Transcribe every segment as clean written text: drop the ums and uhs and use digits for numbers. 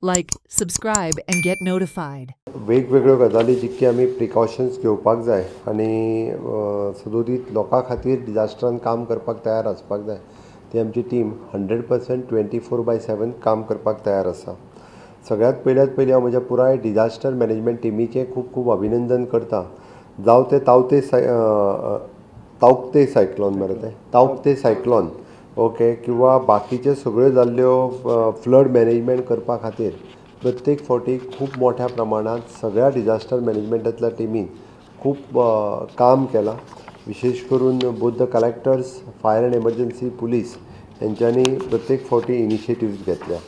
Like, subscribe and get notified. वेगवेगळ्यो गजाली जितके आमी प्रिकॉशन्स घेवपाक जाय आनी सदोदीत लोकां खातीर डिजास्टरान काम करपाक तयार आसपाक जाय ती आमची टीम 100% 24/7 काम करपाक तयार आसा. सगळ्यात पयली हांव म्हज्या पुराय डिजास्टर मॅनेजमेंट टिमीचें खूब खूब अभिनंदन करता. जावं ते तावक्ते सायक्लॉन मरे तें तावक्ते सायक्लॉन ओके किंवा बाकीच्यो सगळ्यो जाल्ल्यो फ्लड मॅनेजमेंट करपा खातीर प्रत्येक फावटी खूब मोठ्या प्रमाणात सगळ्या डिजास्टर मॅनेजमेंटांतल्या टिमीन खूब काम केलां. विशेश करून both the collectors, fire and emergency police हेंच्यांनी प्रत्येक फावटी इनिशिएटिव्स घेतल्या.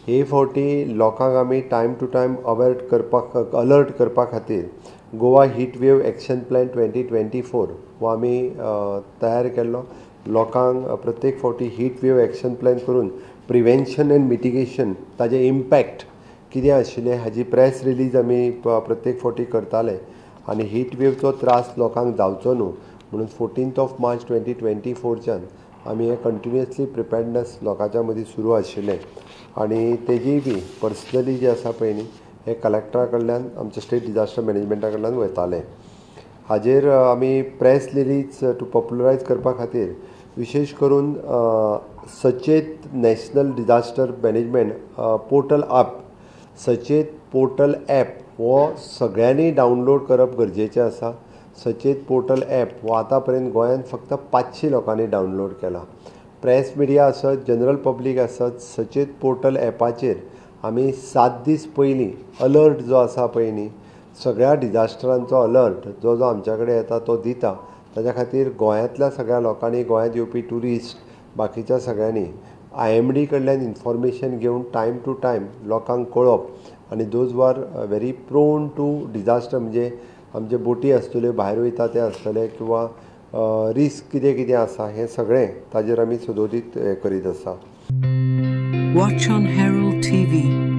हे फावटी लोकांक आमी टायम टू टायम अलर्ट करपा खातीर Goa heat wave action plan 2024 हो आमी तयार केल्लो. लोकांक प्रत्येक फावटी हीट वेव एक्शन प्लॅन करून प्रिवेंशन एंड मिटिगेशन ताजें इम्पॅक्ट कितें आशिल्लें हाजी प्रेस रिलीज आमी प्रत्येक फावटी करताले आनी हीट वेवचो त्रास लोकांक जावचो न्हू म्हणून 14 मार्च 2024च्यान आमी हे कंटिन्युअसली प्रिपेर्डनेस लोकांच्या मदीं सुरू आशिल्लें आनी तेजीय बी पर्सनली जे आसा पळय न्ही हे कलेक्टरा कडल्यान आमच्या स्टेट डिजास्टर मॅनेजमेंटा कडल्यान वताले. हाजेर आमी प्रेस रिलीज टू पॉप्युलरायज करपा खातीर विशेश करून सचेत national disaster management portal app सचेत पोर्टल ॲप हो सगळ्यांनी डावनलोड करप गरजेचें आसा. सचेत पोर्टल ॲप हो आतां पर्यंत गोंयांत फक्त 500 लोकांनी डावनलोड केला. प्रेस मिडिया आसत, जनरल पब्लीक आसत, सचेत पोर्टल ॲपाचेर आमी 7 दीस पयलीं अलर्ट जो आसा पळय न्ही सगळ्या डिजास्टरांचो अलर्ट जो आमच्या कडेन येता तो दिता. ताच्या खातीर गोंयांतल्या सगळ्या लोकांनी, गोंयांत येवपी ट्युरिस्ट बाकीच्या सगळ्यांनी IMD कडल्यान इन्फॉर्मेशन घेवन टायम टू टायम लोकांक कळप आनी those were very prone to disaster म्हणजे आमचे बोटी आसतल्यो भायर वयता ते आसतले किंवा रिस्क कितें कितें आसा हें सगळें ताजेर आमी सदोदीत हें करीत आसा. Watch on Herald TV.